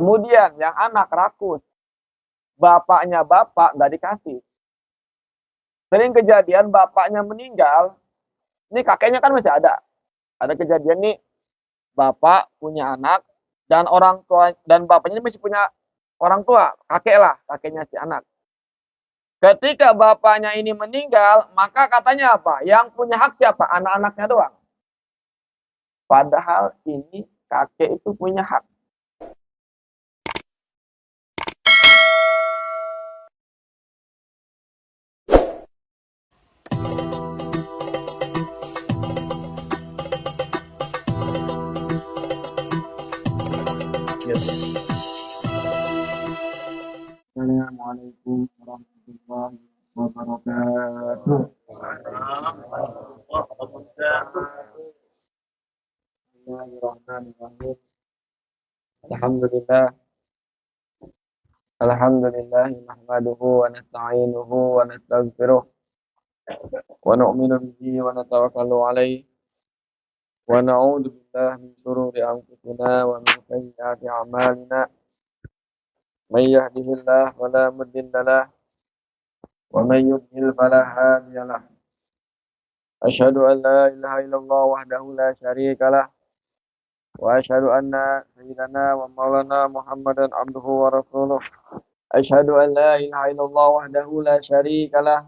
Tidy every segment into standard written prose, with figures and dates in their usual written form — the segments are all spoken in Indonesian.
Kemudian yang anak rakus, bapaknya bapak nggak dikasih. Sering kejadian bapaknya meninggal, ini kakeknya kan masih ada. Ada kejadian nih, bapak punya anak dan orang tua dan bapaknya masih punya orang tua, kakek lah, kakeknya si anak. Ketika bapaknya ini meninggal, maka katanya apa? Yang punya hak siapa? Anak-anaknya doang. Padahal ini kakek itu punya hak. Gitu. Assalamualaikum warahmatullahi wabarakatuh. Bismillahirrahmanirrahim. Alhamdulillah. Alhamdulillah. Nahmaduhu wa nasta'inuhu wa nastaghfiruh. Wa nu'minu bihi wa natawakkalu alaihi. Wa na'udzu billahi min shururi anfusina wa min sayyiati a'malina. May yahdihillahu fala mudilla lahu wa may yudlil fala hadiya lahu. Asyhadu an la ilaha illallah wahdahu la syarika lah. Wa asyhadu anna sayyidana wa maulana Muhammadan abduhu wa rasuluh. Asyhadu an la ilaha illallah wahdahu la syarika lah.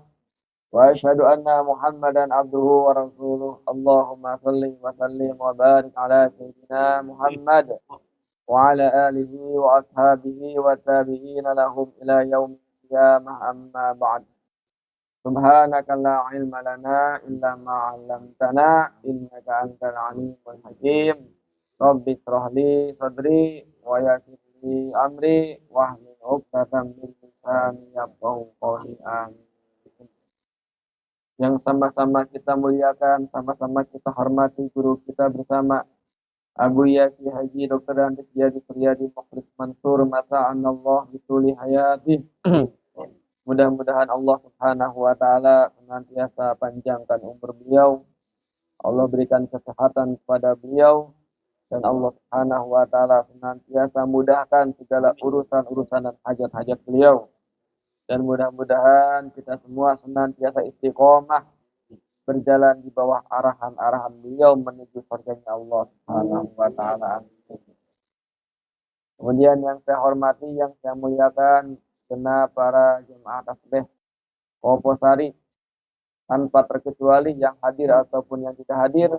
Wa asyhadu anna Muhammadan abduhu wa rasuluh. Allahumma salli wa sallim wa barik ala sayyidina Muhammad wa ala alihi wa ashabihi wa tabi'ina lahum ila yaumil qiyamah, amma ba'd. Subhanaka la ilma lana illa ma 'allamtana innaka antal alimul hakim. Rabbi shrah li sadri wa yassir li amri wahlul 'uqdatam min lisani yafqahu qawli. Amin. Yang sama-sama kita muliakan, sama-sama kita hormati guru kita bersama Abu Yaki Haji Dr. Andes Yadi Suryadi Mukhlis Mansur Mata'anallah bituli hayati. Mudah-mudahan Allah Subhanahu wa taala senantiasa panjangkan umur beliau. Allah berikan kesehatan kepada beliau dan Allah Subhanahu wa taala senantiasa mudahkan segala urusan-urusan dan hajat-hajat beliau. Dan mudah-mudahan kita semua senantiasa istiqomah berjalan di bawah arahan-arahan beliau menuju surganya Allah Subhanahu wa taala. Kemudian yang saya hormati, yang saya muliakan genap para jemaah tasbih Koposari tanpa terkecuali yang hadir ataupun yang tidak hadir,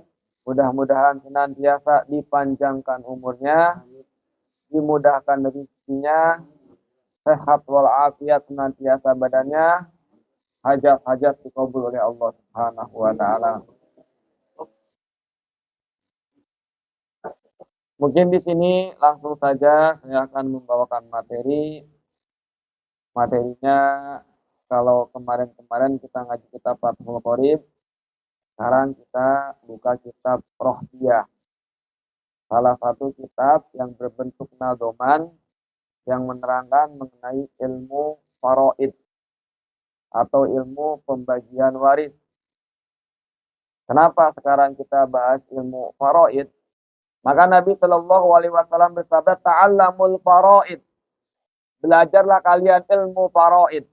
mudah-mudahan senantiasa dipanjangkan umurnya, dimudahkan rezekinya, sehat walafiat senantiasa badannya, hajat-hajat dikabul oleh Allah Subhanahu wa taala. Mungkin di sini langsung saja saya akan membawakan materi. Materinya kalau kemarin-kemarin kita ngaji kitab Fathul Qorib, sekarang kita buka kitab Rohbiyah. Salah satu kitab yang berbentuk nadoman yang menerangkan mengenai ilmu faraid atau ilmu pembagian waris. Kenapa sekarang kita bahas ilmu faraid? Maka Nabi Shallallahu Alaihi Wasallam bersabda, "Ta'allamul faraid." Belajarlah kalian ilmu faraid.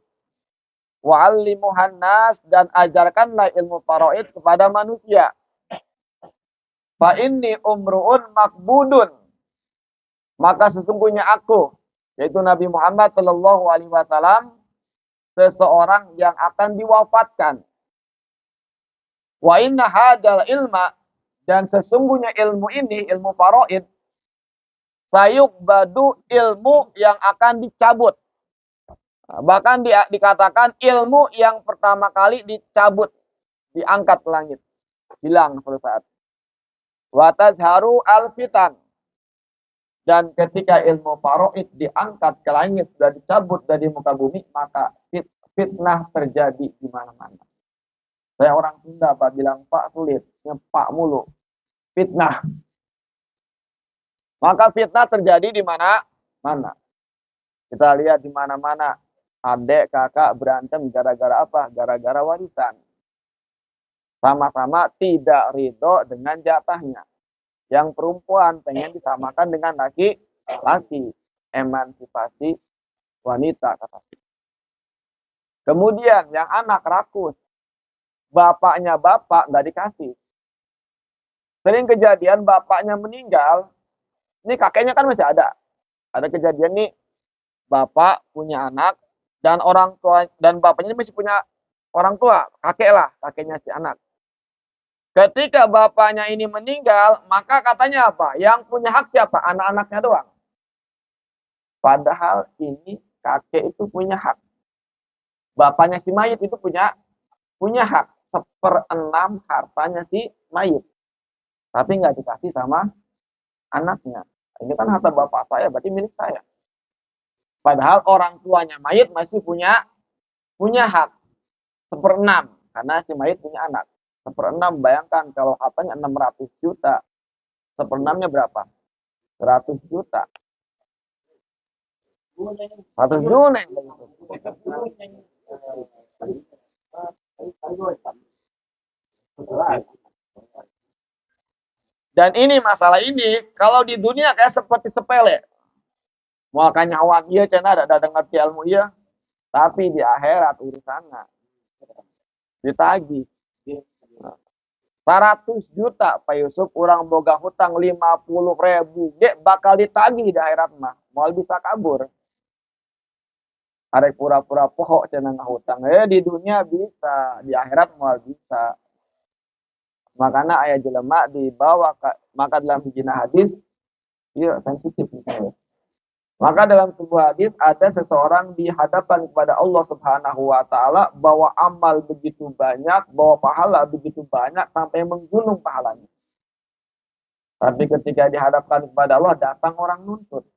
Wa'allimuhan nas, dan ajarkanlah ilmu faraid kepada manusia. Fa inni umruun makbudun. Maka sesungguhnya aku, yaitu Nabi Muhammad Shallallahu Alaihi Wasallam, seseorang yang akan diwafatkan. Wa inna hadal ilma, dan sesungguhnya ilmu ini, ilmu faraid, sayuqbadu, ilmu yang akan dicabut. Bahkan dikatakan ilmu yang pertama kali dicabut, diangkat ke langit, hilang suatu saat. Wa tazharu al-fitan, dan ketika ilmu faraid diangkat ke langit, sudah dicabut dari muka bumi, maka fitnah terjadi di mana-mana. Saya orang Sunda, Pak, bilang Pak sulit, Pak mulu. Fitnah. Maka fitnah terjadi di mana-mana. Kita lihat di mana-mana. Adik, kakak berantem gara-gara apa? Gara-gara warisan. Sama-sama tidak ridho dengan jatahnya. Yang perempuan pengen disamakan dengan laki-laki. emansipasi wanita kata. Kemudian yang anak rakus, bapaknya bapak nggak dikasih. Sering kejadian bapaknya meninggal, ini kakeknya kan masih ada. Ada kejadian nih, bapak punya anak dan orang tua dan bapaknya ini masih punya orang tua, kakek lah, kakeknya si anak. Ketika bapaknya ini meninggal, maka katanya apa? Yang punya hak siapa? Anak-anaknya doang. Padahal ini kakek itu punya hak. Bapaknya si mayit itu punya hak 1/6 hartanya si mayit. Tapi nggak dikasih sama anaknya. Ini kan harta bapak saya, berarti milik saya. Padahal orang tuanya mayit masih punya hak 1/6 karena si mayit punya anak. 1/6, bayangkan kalau hartanya 600 juta, 1/6-nya berapa? 100 juta. 100 juta. Dan ini masalah ini kalau di dunia kayak seperti sepele. Mau nyawan iya cina ada ngerti ilmu iya, tapi di akhirat urusannya ditagih. 100 juta Pak Yusuf orang boga hutang 50.000 bakal ditagih di akhirat mah. Mau bisa kabur. Ada pura-pura pohok cina hutang. Di dunia bisa, di akhirat mau bisa. Makanya ayat jelema dibawa maka dalam hijina hadis, iya sensitif misalnya. Maka dalam sebuah hadis ada seseorang di hadapan kepada Allah Subhanahu wa taala bawa amal begitu banyak, bawa pahala begitu banyak sampai menggunung pahalanya. Tapi ketika dihadapkan kepada Allah datang orang nuntut.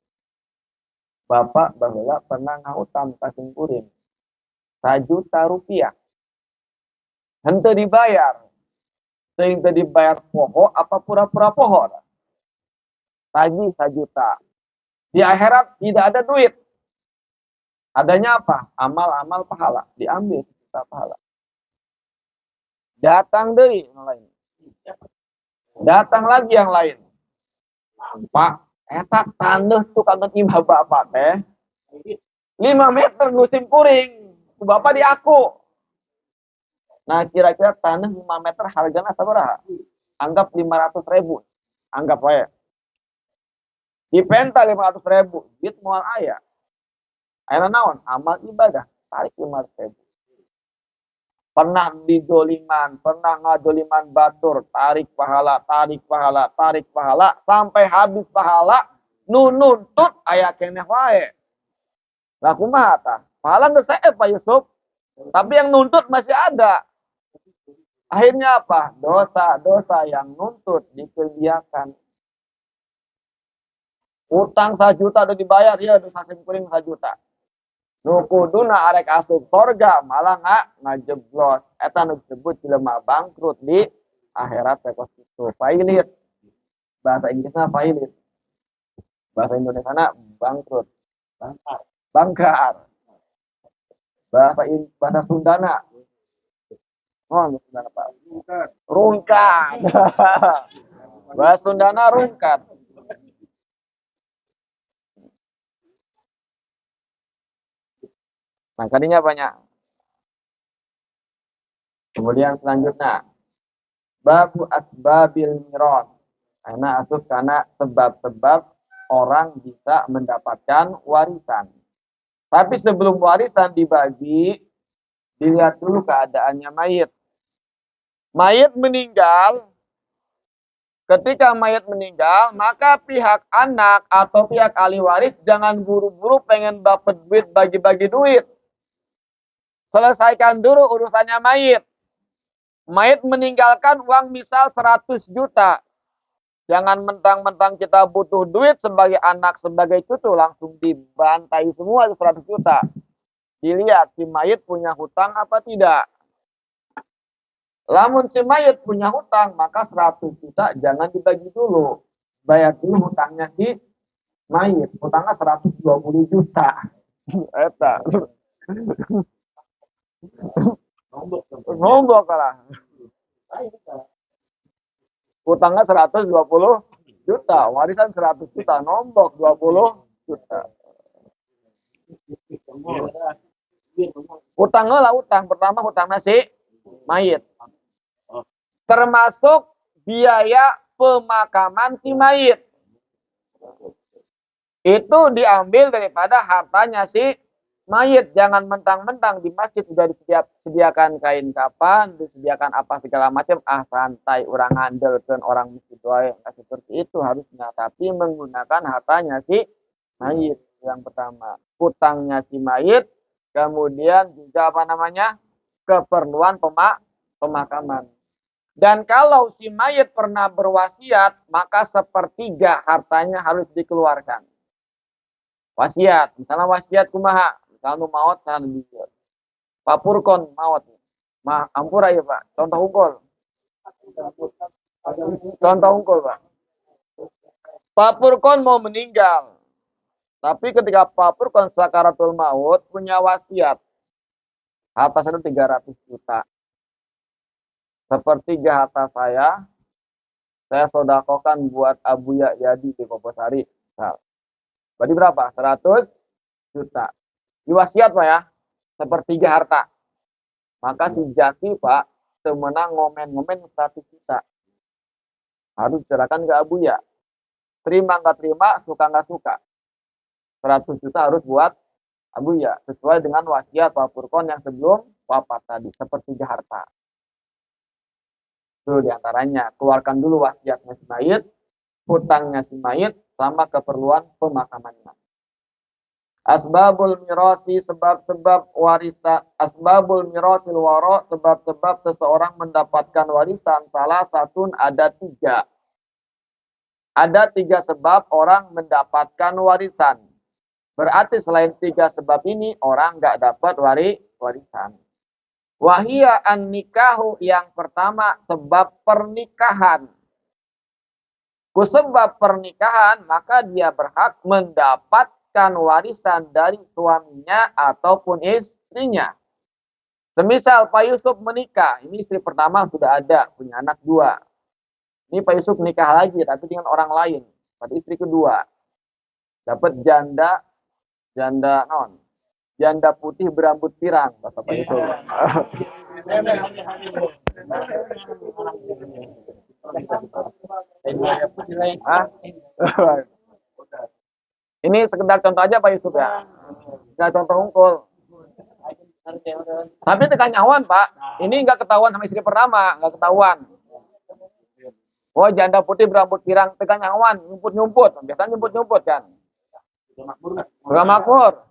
Bapak baheula pernah ngahutang ka Kuring 1 juta rupiah. Henteu dibayar. Teu dibayar poho apa pura-pura poho. Tagih 1 juta. Di akhirat tidak ada duit. Adanya apa? Amal-amal pahala. Diambil kita pahala. Datang deui yang lain. Datang lagi yang lain. Pak, eta taneuh tukang imah bapak teh 5 meter musim kuring. Ku bapak di aku. Nah, kira-kira tanah 5 meter harganya sabaraha? Anggap 500.000. Anggap wae. Dipenta 500.000. Duit moal aya. Ayeuna naon? Amal ibadah. Tarik 500.000. Pernah didoliman, pernah ngadoliman batur, tarik pahala, tarik pahala, tarik pahala, sampai habis pahala, nuntut aya keneh wae. Lah kumaha tah? Pahala geus sae Pak Yusuf. Tapi yang nuntut masih ada. Akhirnya apa? Dosa-dosa yang nuntut dikerjakan. Utang 1 juta udah dibayar, ya dosa simkuring 1 juta. Nu kuduna arek asup sorga malah ngajeblos. Eta nu disebut jelema bangkrut di akhirat teh kitu. Pailit. Bahasa Inggrisnya pailit. Bahasa Indonesianya bangkrut. Bangkar. Bahasa Sundana. Oh, Sundana Pak. Rungkat. Bahasa Sundana rungkat. Nah, tadinya banyak. Kemudian selanjutnya, babu asbabil miras. Karena asup karena sebab-sebab orang bisa mendapatkan warisan. Tapi sebelum warisan dibagi, dilihat dulu keadaannya mayit. Mayit meninggal, ketika mayit meninggal, maka pihak anak atau pihak ahli waris jangan buru-buru pengen dapat duit, bagi-bagi duit. Selesaikan dulu urusannya mayit. Mayit meninggalkan uang misal 100 juta. Jangan mentang-mentang kita butuh duit sebagai anak, sebagai cucu, langsung dibantai semua 100 juta. Dilihat si mayit punya hutang apa tidak. Lamun si mayit punya hutang, maka 100 juta jangan dibagi dulu. Bayar dulu hutangnya si mayit. Hutangnya 120 juta. Eta. Nombok lah. Hutangnya 120 juta, warisan 100 juta, nombok 20 juta. Utang lah utang. Pertama utang nasi mayit. Termasuk biaya pemakaman si mayit. Itu diambil daripada hartanya si mayit. Jangan mentang-mentang di masjid sudah disediakan kain kapan, disediakan apa segala macam. Santai, orang ngandelkan orang masjid doa. Seperti itu harusnya. Tapi menggunakan hartanya si mayit. Yang pertama, utangnya si mayit. Kemudian juga apa namanya? Keperluan pemakaman. Dan kalau si mayit pernah berwasiat, maka sepertiga hartanya harus dikeluarkan. Wasiat, misalnya wasiat kumaha, misalnya maut kan bisa. Pak Purkon maut. Ampura ya Pak, contoh unggul. Contoh unggul Pak. Pak Purkon mau meninggal. Tapi ketika Pak Purkon sakaratul maut punya wasiat. Harta saya 300 juta. Sepertiga harta saya sodakokan buat Abu Yadi di Koposari. Nah, berarti berapa? 100 juta. Diwasiat Pak ya, sepertiga harta. Maka si Jaki Pak, semenang ngomen-ngomen 100 juta. Harus diserahkan ke Abu Ya. Terima nggak terima, suka nggak suka. 100 juta harus buat Abu Ya. Sesuai dengan wasiat Pak Purkon yang sebelum wafat tadi. Sepertiga harta. Itu diantaranya. Keluarkan dulu wasiatnya si mayit, hutangnya si mayit, sama keperluan pemakamannya. Asbabul mirasi, sebab-sebab warisan. Asbabul mirasil waro, sebab-sebab seseorang mendapatkan warisan. Salah satu ada 3. Ada 3 sebab orang mendapatkan warisan. Berarti selain 3 sebab ini, orang nggak dapat warisan. Wahia an nikahu, yang pertama sebab pernikahan. Kusebab pernikahan, maka dia berhak mendapatkan warisan dari suaminya ataupun istrinya. Semisal Pak Yusuf menikah, ini istri pertama sudah ada, punya anak 2. Ini Pak Yusuf nikah lagi, tapi dengan orang lain. Pada istri kedua, dapat janda non. Janda putih berambut pirang, kata Pak Yusuf. Ini sekedar contoh aja Pak Yusuf ya. Nggak contoh unggul. Tapi tekan nyawan Pak. Ini nggak ketahuan sama istri pertama, nggak ketahuan. Oh janda putih berambut pirang tekan nyawan, nyumput-nyumput. Biasanya nyumput-nyumput kan. Gak makmur.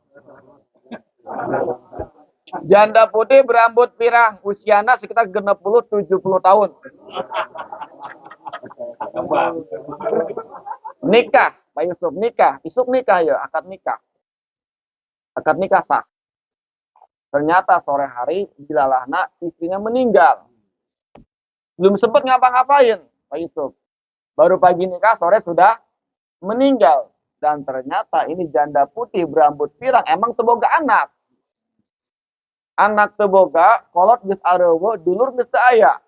Janda putih berambut pirang, usianya sekitar 60-70 tahun. Nikah, Pak Yusuf nikah, isuk nikah ya, akad nikah. Akad nikah sah. Ternyata sore hari dilalahna istrinya meninggal. Belum sempat ngapa-ngapain, Pak Yusuf. Baru pagi nikah, sore sudah meninggal. Dan ternyata ini janda putih berambut pirang emang teboga anak. Anak teboga, kolot geus arewo, dulur geus aya.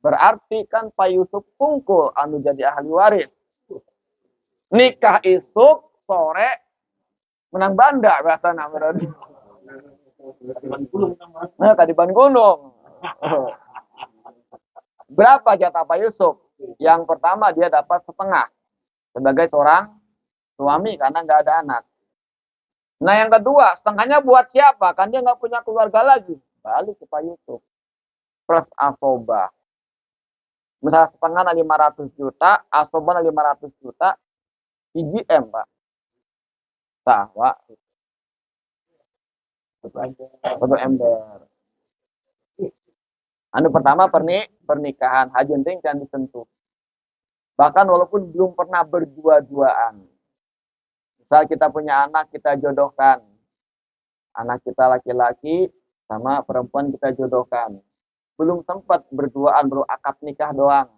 Berarti kan Pak Yusuf pungkul anu jadi ahli waris. Nikah isuk, sore, menang banda bahasana berarti. Nah, tadi ban gunung. Berapa jatah Pak Yusuf? Yang pertama dia dapat setengah sebagai seorang suami karena nggak ada anak. Nah yang kedua, setengahnya buat siapa? Kan dia nggak punya keluarga lagi. Balik ke Pak Yusuf. Plus asoba. Misalnya setengah 500 juta, asoba 500 juta, IGM Pak. Sah, Pak. Untuk ember. Anu pertama pernikahan, haji penting kan disentuh. Bahkan walaupun belum pernah berdua-duaan. Misal kita punya anak, kita jodohkan. Anak kita laki-laki sama perempuan kita jodohkan. Belum sempat berduaan, baru akad nikah doang.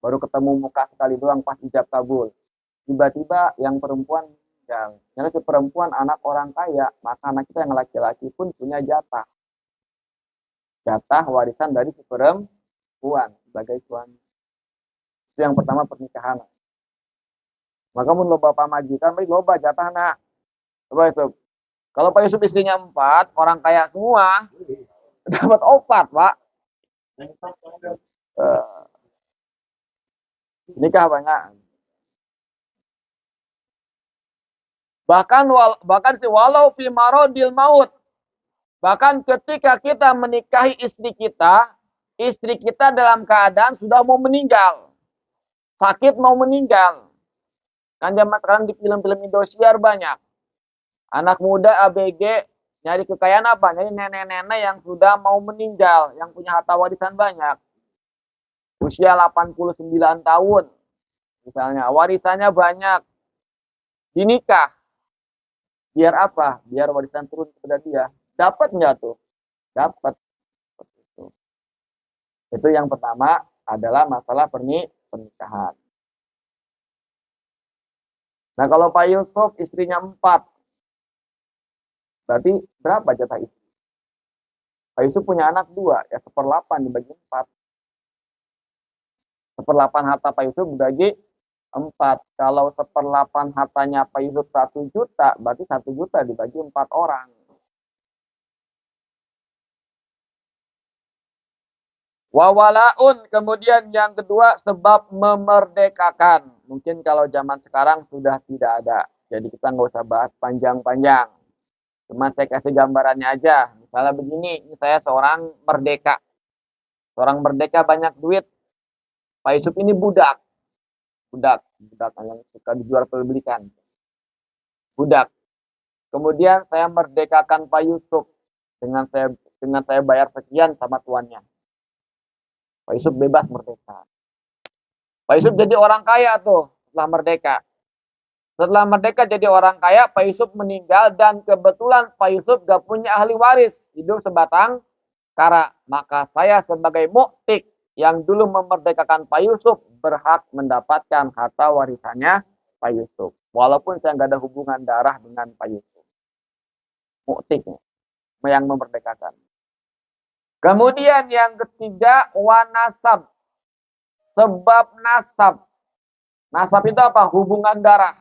Baru ketemu muka sekali doang pas ijab kabul. Tiba-tiba yang perempuan yang si perempuan anak orang kaya, maka anak kita yang laki-laki pun punya jatah. Jatah warisan dari si perempuan sebagai suami. Itu yang pertama pernikahan. Maka mun loba pamajikan, baik loba jatah nak. Coba itu. Kalau Pak Yusuf istrinya 4, orang kaya semua, dapat 4, Pak. Eh, nikah banyak. Bahkan walau fi marodil maut. Bahkan ketika kita menikahi istri kita dalam keadaan sudah mau meninggal. Sakit mau meninggal. Kan zaman sekarang di film-film Indosiar banyak. Anak muda ABG nyari kekayaan apa? Nyari nenek-nenek yang sudah mau meninggal, yang punya harta warisan banyak. Usia 89 tahun. Misalnya, warisannya banyak. Dinikah. Biar apa? Biar warisan turun kepada dia. Dapat nggak tuh? Dapat. Itu yang pertama adalah masalah pernikahan. Nah kalau Pak Yusuf istrinya 4, berarti berapa jatah istri? Pak Yusuf punya anak 2, ya 1/8 dibagi 4. 1/8 harta Pak Yusuf dibagi 4. Kalau 1/8 hartanya Pak Yusuf 1 juta, berarti 1 juta dibagi 4 orang. Wawalaun, kemudian yang kedua sebab memerdekakan. Mungkin kalau zaman sekarang sudah tidak ada. Jadi kita nggak usah bahas panjang-panjang. Cuma saya kasih gambarannya aja. Misalnya begini, ini saya seorang merdeka. Seorang merdeka banyak duit. Pak Yusuf ini budak. Budak yang suka dijual belikan. Budak. Kemudian saya merdekakan Pak Yusuf dengan saya bayar sekian sama tuannya. Pak Yusuf bebas merdeka. Pak Yusuf jadi orang kaya tuh setelah merdeka. Setelah merdeka jadi orang kaya, Pak Yusuf meninggal dan kebetulan Pak Yusuf gak punya ahli waris. Hidup sebatang kara. Maka saya sebagai muktik yang dulu memerdekakan Pak Yusuf berhak mendapatkan harta warisannya Pak Yusuf. Walaupun saya gak ada hubungan darah dengan Pak Yusuf. Muktiknya yang memerdekakan. Kemudian yang ketiga, wanasab. Sebab nasab. Nasab itu apa? Hubungan darah.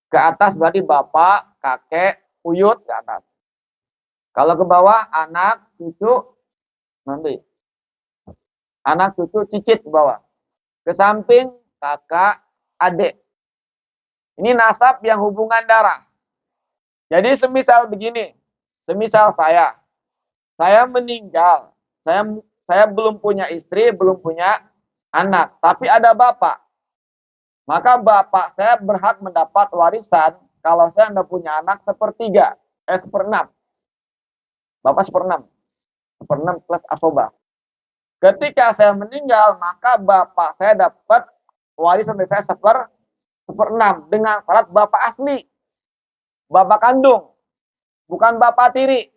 Ke atas berarti bapak, kakek, uyut ke atas. Kalau ke bawah, anak, cucu, nanti. Anak, cucu, cicit ke bawah. Ke samping, kakak, adik. Ini nasab yang hubungan darah. Jadi semisal begini. Semisal saya meninggal. Saya belum punya istri, belum punya anak. Tapi ada bapak. Maka bapak saya berhak mendapat warisan kalau saya tidak punya anak 1/3, 1/6. Bapak 1/6. 1/6 plus asoba. Ketika saya meninggal, maka bapak saya dapat warisan dari saya 1/6 dengan syarat bapak asli. Bapak kandung. Bukan bapak tiri.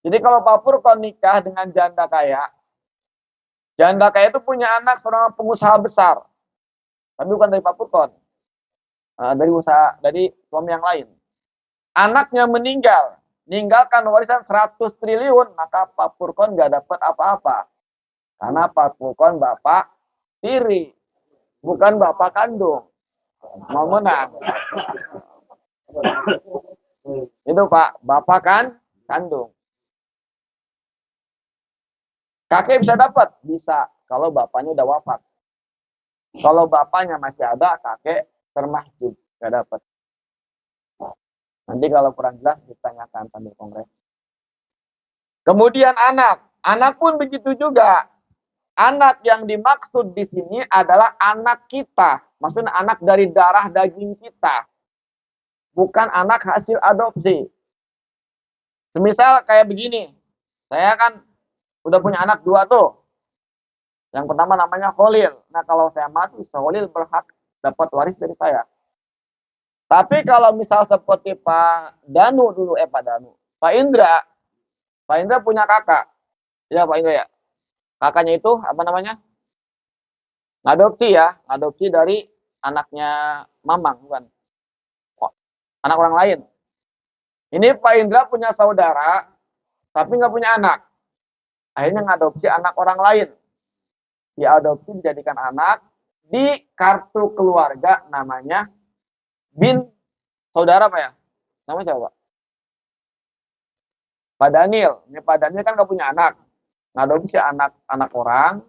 Jadi kalau Pak Purkon nikah dengan janda kaya itu punya anak seorang pengusaha besar. Tapi bukan dari Pak Purkon. Dari suami yang lain. Anaknya meninggal, ninggalkan warisan 100 triliun, maka Pak Purkon nggak dapat apa-apa. Karena Pak Purkon bapak tiri, bukan bapak kandung. Mau menang. Itu Pak, bapak kan kandung. Kakek bisa dapat? Bisa, kalau bapaknya udah wafat. Kalau bapaknya masih ada, kakek termahjub, nggak dapat. Nanti kalau kurang jelas ditanyakan sambil kongres. Kemudian anak pun begitu juga. Anak yang dimaksud di sini adalah anak kita, maksudnya anak dari darah daging kita, bukan anak hasil adopsi. Semisal kayak begini, saya kan udah punya anak 2 tuh. Yang pertama namanya Khalil. Nah kalau saya mati, Khalil berhak dapat waris dari saya. Tapi kalau misal seperti Pak Danu dulu, Pak Indra punya kakak. Ya Pak Indra ya. Kakaknya itu apa namanya? Ngadopsi dari anaknya Mamang, bukan? Oh, anak orang lain. Ini Pak Indra punya saudara, tapi nggak punya anak. Akhirnya ngadopsi anak orang lain. Diadopsi dijadikan anak, di kartu keluarga namanya bin saudara Pak ya? Namanya siapa Pak? Pak Daniel. Ini Pak Daniel kan nggak punya anak. Ngadopsi anak orang,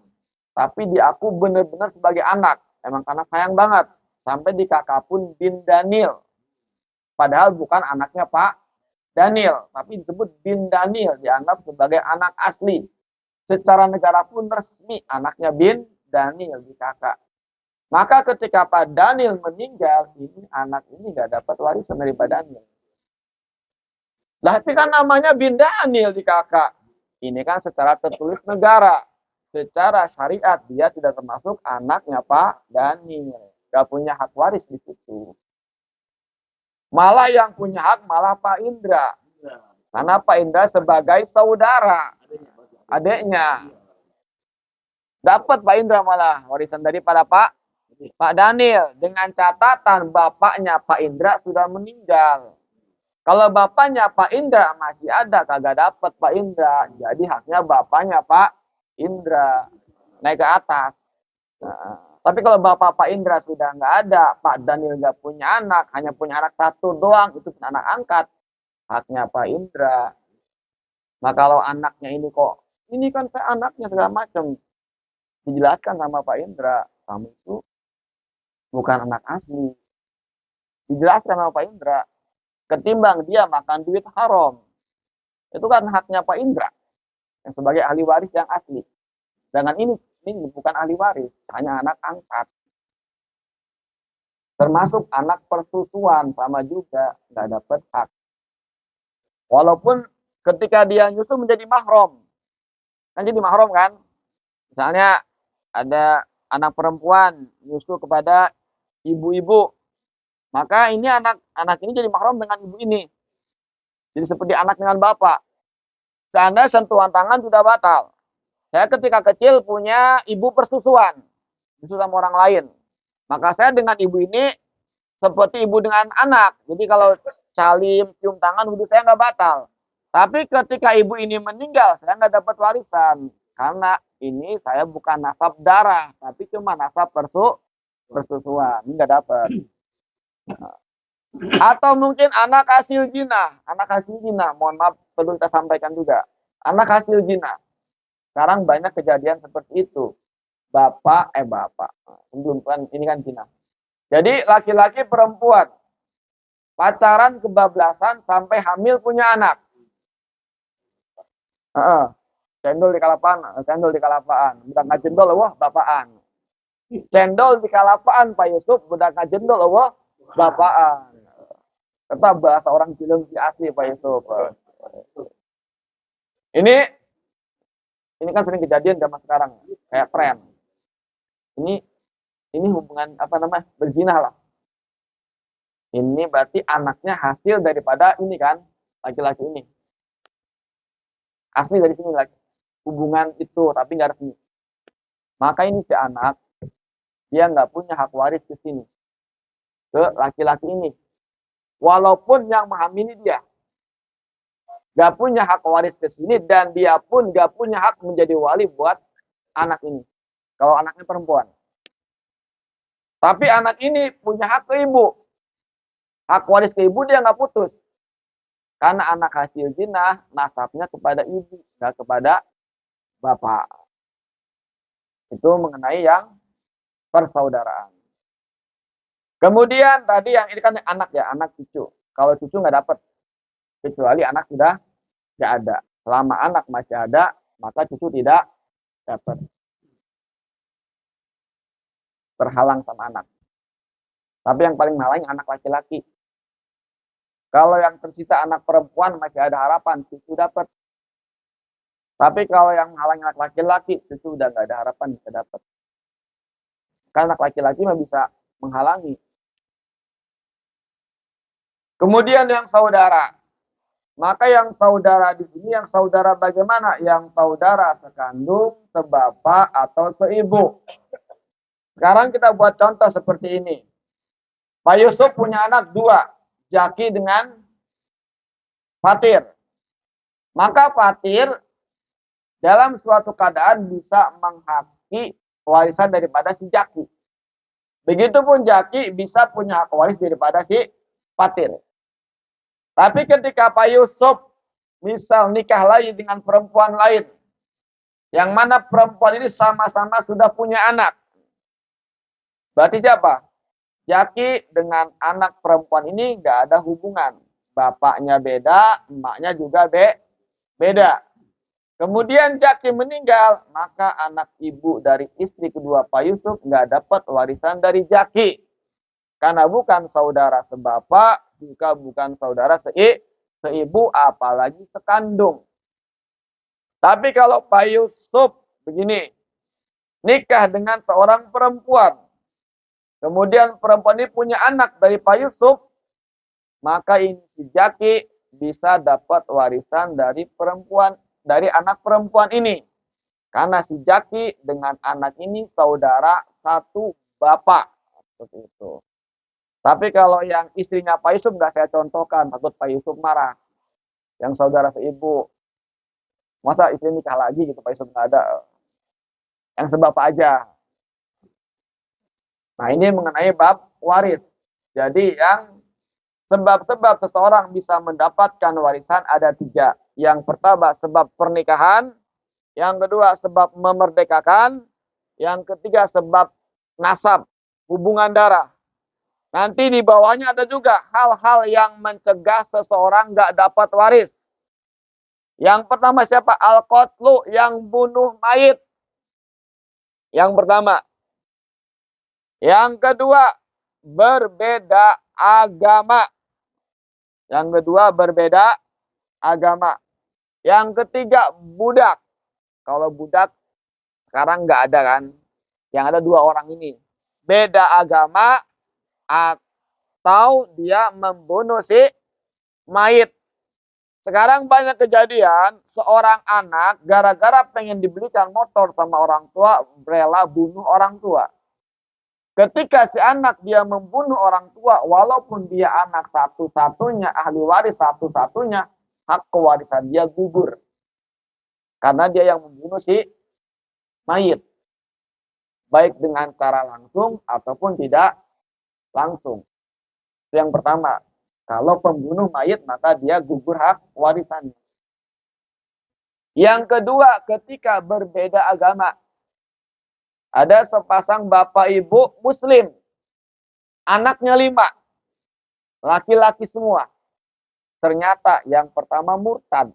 tapi dia aku benar-benar sebagai anak. Emang karena sayang banget. Sampai di kakak pun bin Daniel. Padahal bukan anaknya Pak Daniel, tapi disebut bin Daniel, dianggap sebagai anak asli. Secara negara pun resmi anaknya bin Daniel di kakak. Maka ketika Pak Daniel meninggal, ini anak ini nggak dapat warisan dari Pak Daniel. Tapi kan namanya bin Daniel di kakak. Ini kan secara tertulis negara. Secara syariat dia tidak termasuk anaknya Pak Daniel. Gak punya hak waris di situ. Malah yang punya hak malah Pak Indra. Karena Pak Indra sebagai saudara. Adiknya. Dapat Pak Indra malah warisan daripada Pak Daniel. Dengan catatan bapaknya Pak Indra sudah meninggal. Kalau bapaknya Pak Indra masih ada, kagak dapat Pak Indra. Jadi haknya bapaknya Pak Indra. Naik ke atas. Nah, tapi kalau bapak Pak Indra sudah nggak ada, Pak Daniel nggak punya anak, hanya punya anak satu doang, itu anak angkat. Haknya Pak Indra. Nah kalau anaknya ini kok, ini kan saya anaknya segala macam. Dijelaskan sama Pak Indra, kamu itu bukan anak asli. Dijelaskan sama Pak Indra, ketimbang dia makan duit haram. Itu kan haknya Pak Indra yang sebagai ahli waris yang asli. Dengan ini bukan ahli waris, hanya anak angkat. Termasuk anak persusuan sama juga nggak dapat hak. Walaupun ketika dia nyusu menjadi mahram, kan jadi mahram kan? Misalnya ada anak perempuan nyusu kepada ibu-ibu, maka ini anak ini jadi mahram dengan ibu ini. Jadi seperti anak dengan bapak. Seandainya sentuhan tangan sudah batal. Saya ketika kecil punya ibu persusuan, susu sama orang lain. Maka saya dengan ibu ini seperti ibu dengan anak. Jadi kalau salim, cium tangan, wudhu saya nggak batal. Tapi ketika ibu ini meninggal, saya nggak dapat warisan. Karena ini saya bukan nasab darah, tapi cuma nasab persusuan. Ini nggak dapat. Atau mungkin anak hasil zina. Anak hasil zina, mohon maaf perlu kita sampaikan juga. Anak hasil zina. Sekarang banyak kejadian seperti itu. Bapak. Ini kan zina. Jadi laki-laki perempuan pacaran kebablasan sampai hamil punya anak. Cendol di kalapaan. Budak ngajendol, wah bapaan. Cendol di kalapaan Pak Yusuf, budak ngajendol, wah bapaan. Tetap bahasa orang Cilengsi asli Pak Yusuf. Ini kan sering kejadian zaman sekarang, kayak tren. Ini hubungan berzina lah. Ini berarti anaknya hasil daripada ini kan, laki-laki ini. Asli dari sini lagi. Hubungan itu, tapi nggak resmi. Maka ini si anak, dia nggak punya hak waris ke sini. Ke laki-laki ini. Walaupun yang menghamili dia. Nggak punya hak waris ke sini, dan dia pun nggak punya hak menjadi wali buat anak ini. Kalau anaknya perempuan. Tapi anak ini punya hak ke ibu. Hak waris ke ibu dia nggak putus. Karena anak hasil zina, nasabnya kepada ibu, nggak kepada bapak. Itu mengenai yang persaudaraan. Kemudian tadi yang ini kan anak ya, anak cucu. Kalau cucu nggak dapat, kecuali anak sudah nggak ada. Selama anak masih ada, maka cucu tidak dapat. Terhalang sama anak. Tapi yang paling menghalangi anak laki-laki. Kalau yang tersisa anak perempuan masih ada harapan, cucu dapat. Tapi kalau yang menghalangi anak laki-laki, cucu udah nggak ada harapan bisa dapat. Karena anak laki-laki mah bisa menghalangi. Kemudian yang saudara. Maka yang saudara di sini, yang saudara bagaimana? Yang saudara sekandung, sebapak, atau seibu. Sekarang kita buat contoh seperti ini. Pak Yusuf punya anak 2. Jaki dengan Fatir. Maka Fatir dalam suatu keadaan bisa menghaki warisan daripada si Jaki. Begitupun Jaki bisa punya hak waris daripada si fatir. Tapi ketika Pak Yusuf misal nikah lagi dengan perempuan lain, yang mana perempuan ini sama-sama sudah punya anak. Berarti siapa? Jaki dengan anak perempuan ini nggak ada hubungan. Bapaknya beda, emaknya juga beda. Kemudian Jaki meninggal, maka anak ibu dari istri kedua Pak Yusuf nggak dapat warisan dari Jaki. Karena bukan saudara sebapak, juga bukan saudara seibu, apalagi sekandung. Tapi kalau Pak Yusuf begini, nikah dengan seorang perempuan, kemudian perempuan ini punya anak dari Pak Yusuf, maka ini si Jaki bisa dapat warisan dari anak perempuan ini. Karena si Jaki dengan anak ini saudara satu bapak. Seperti itu. Tapi kalau yang istrinya Pak Yusuf nggak saya contohkan, takut Pak Yusuf marah. Yang saudara seibu. Masa istri nikah lagi gitu, Pak Yusuf nggak ada. Yang sebapak aja. Nah ini mengenai bab waris. Jadi yang sebab-sebab seseorang bisa mendapatkan warisan ada 3. Yang pertama sebab pernikahan. Yang kedua sebab memerdekakan. Yang ketiga sebab nasab, hubungan darah. Nanti di bawahnya ada juga hal-hal yang mencegah seseorang nggak dapat waris. Yang pertama siapa? Al-qatlu, yang bunuh mayit. Yang pertama. Yang kedua, berbeda agama. Yang kedua, berbeda agama. Yang ketiga, budak. Kalau budak sekarang nggak ada kan. Yang ada 2 orang ini. Beda agama atau dia membunuh si mayit. Sekarang banyak kejadian seorang anak gara-gara pengen dibelikan motor sama orang tua, rela bunuh orang tua. Ketika si anak dia membunuh orang tua, walaupun dia anak satu-satunya, ahli waris satu-satunya, hak kewarisan dia gugur. Karena dia yang membunuh si mayit. Baik dengan cara langsung ataupun tidak langsung. Itu yang pertama. Kalau pembunuh mayit, maka dia gugur hak warisannya. Yang kedua, ketika berbeda agama. Ada sepasang bapak ibu muslim. Anaknya 5. Laki-laki semua. Ternyata yang pertama murtad.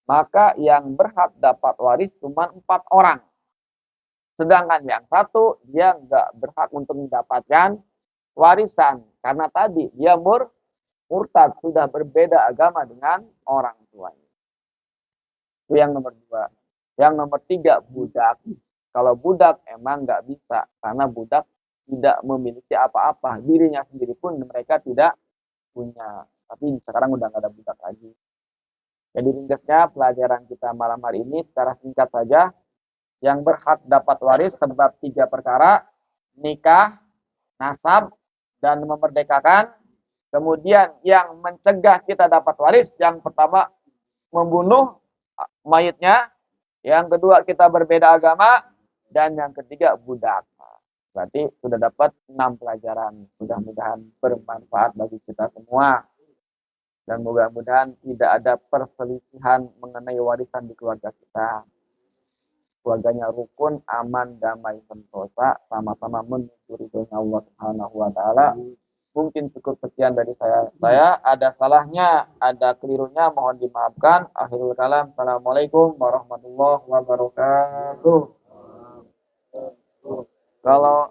Maka yang berhak dapat waris cuma 4 orang. Sedangkan yang satu, dia nggak berhak untuk mendapatkan warisan. Karena tadi dia murtad, sudah berbeda agama dengan orang tuanya. Itu yang nomor 2. Yang nomor 3, budak. Kalau budak emang nggak bisa. Karena budak tidak memiliki apa-apa. Dirinya sendiri pun mereka tidak punya. Tapi sekarang udah nggak ada budak lagi. Jadi ringkasnya pelajaran kita malam hari ini secara singkat saja. Yang berhak dapat waris sebab 3 perkara. Nikah, nasab, dan memerdekakan. Kemudian yang mencegah kita dapat waris, yang pertama membunuh mayitnya, yang kedua kita berbeda agama, dan yang ketiga budak. Berarti sudah dapat 6 pelajaran. Mudah-mudahan bermanfaat bagi kita semua. Dan mudah-mudahan tidak ada perselisihan mengenai warisan di keluarga kita. Keluarganya rukun, aman, damai, sentosa, sama-sama menuju ridhonya Allah Subhanahu wa taala. Mungkin cukup sekian dari saya. Ada salahnya, ada kelirunya, mohon dimaafkan. Akhirul kalam. Assalamualaikum warahmatullahi wabarakatuh. Kalau